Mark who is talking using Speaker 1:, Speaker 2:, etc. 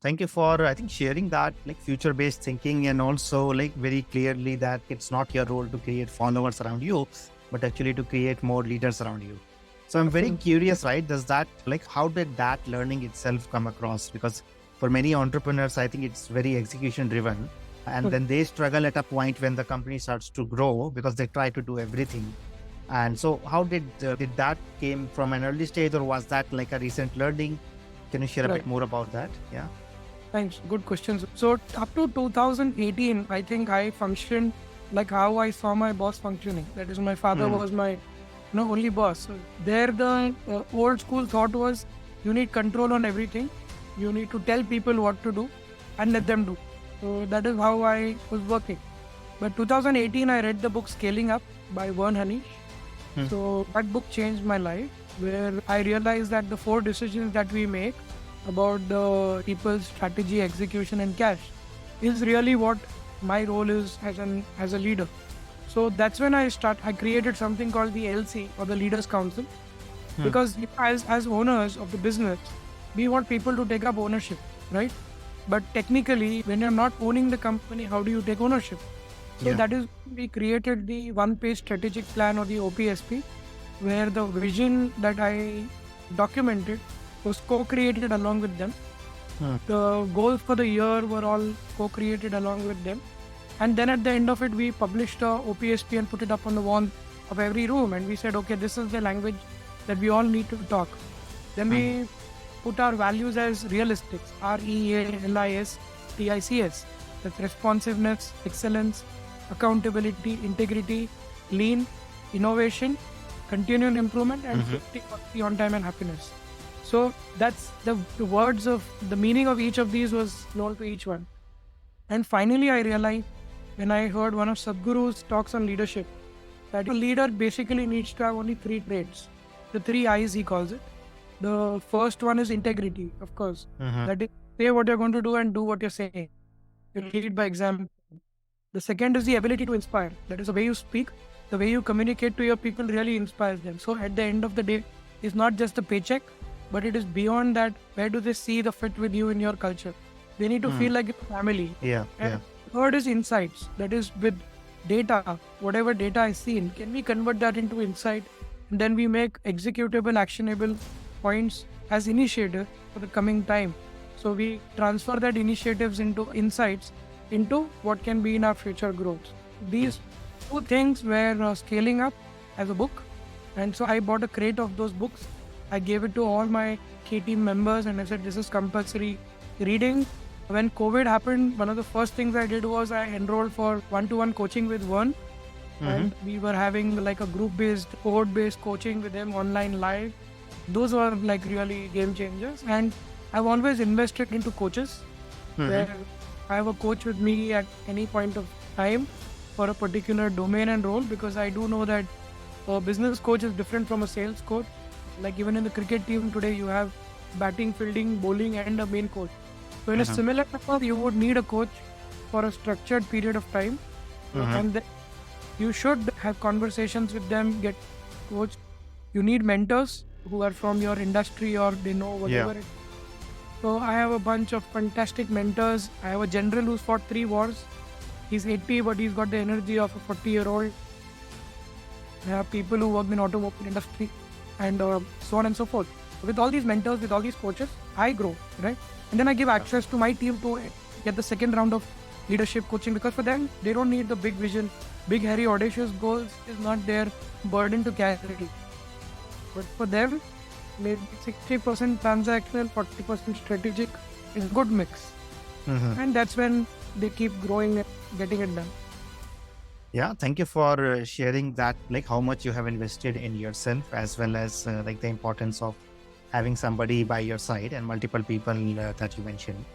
Speaker 1: Thank you for, I think, sharing that like future based thinking, and also like very clearly that it's not your role to create followers around you, but actually to create more leaders around you. So I'm very
Speaker 2: Absolutely.
Speaker 1: curious, right? Does that, like, how did that learning itself come across? Because for many entrepreneurs, I think it's very execution driven. And then they struggle at a point when the company starts to grow because they try to do everything. And so how did that came from an early stage, or was that like a recent learning? Can you share a
Speaker 2: Right.
Speaker 1: bit more about that? Yeah.
Speaker 2: Thanks. Good questions. So up to 2018, I think I functioned like how I saw my boss functioning. That is, my father
Speaker 1: Hmm.
Speaker 2: was my only boss. So there, the old school thought was you need control on everything. You need to tell people what to do and let them do. So that is how I was working. But 2018, I read the book Scaling Up by Vern Hanish.
Speaker 1: Hmm.
Speaker 2: So that book changed my life, where I realized that the 4 decisions that we make about the people's strategy, execution, and cash is really what my role is as a leader. So that's when I created something called the LC, or the Leaders Council,
Speaker 1: Hmm.
Speaker 2: because as owners of the business, we want people to take up ownership, right? But technically, when you're not owning the company, how do you take ownership? So
Speaker 1: Yeah.
Speaker 2: that is, we created the one-page strategic plan, or the OPSP, where the vision that I documented was co-created along with them.
Speaker 1: Hmm.
Speaker 2: The goals for the year were all co-created along with them. And then at the end of it, we published a OPSP and put it up on the wall of every room. And we said, okay, this is the language that we all need to talk. Then we put our values as realistics, REALISTICS. That's responsiveness, excellence, accountability, integrity, lean, innovation, continual improvement, and 50 on time and happiness. So that's the words of the meaning of each of these was known to each one. And finally, I realized when I heard one of Sadhguru's talks on leadership that a leader basically needs to have only 3 traits. The 3 I's, he calls it. The first one is integrity, of course. That is, say what you're going to do and do what you're saying. You lead by example. The second is the ability to inspire. That is, the way you speak, the way you communicate to your people really inspires them. So at the end of the day, it's not just the paycheck, but it is beyond that. Where do they see the fit with you in your culture? They need to feel like a family.
Speaker 1: Yeah.
Speaker 2: And
Speaker 1: Yeah.
Speaker 2: third is insights. That is, with data, whatever data I seen, can we convert that into insight? And then we make executable, actionable points as initiative for the coming time. So we transfer that initiatives into insights, into what can be in our future growth. These 2 things were scaling up as a book. And so I bought a crate of those books. I gave it to all my key team members and I said, this is compulsory reading. When COVID happened, one of the first things I did was I enrolled for one-to-one coaching with Vern. And we were having like a group-based, cohort-based coaching with him online live. Those were like really game changers. And I've always invested into coaches, where I have a coach with me at any point of time for a particular domain and role, because I do know that a business coach is different from a sales coach. Like even in the cricket team today, you have batting, fielding, bowling, and a main coach. So in a similar manner, you would need a coach for a structured period of time, and then you should have conversations with them, get coached. You need mentors who are from your industry or they know whatever it is. So I have a bunch of fantastic mentors. I have a general who's fought 3 wars. He's 80, but he's got the energy of a 40-year-old. I have people who work in automobile industry, and so on and so forth. With all these mentors, with all these coaches, I grow, right? And then I give access to my team to get the second round of leadership coaching, because for them, they don't need the big vision. Big, hairy, audacious goals is not their burden to carry. But for them, maybe 60% transactional, 40% strategic is a good mix. And that's when they keep growing and getting it done.
Speaker 1: Yeah, thank you for sharing that, like how much you have invested in yourself, as well as like the importance of having somebody by your side and multiple people that you mentioned.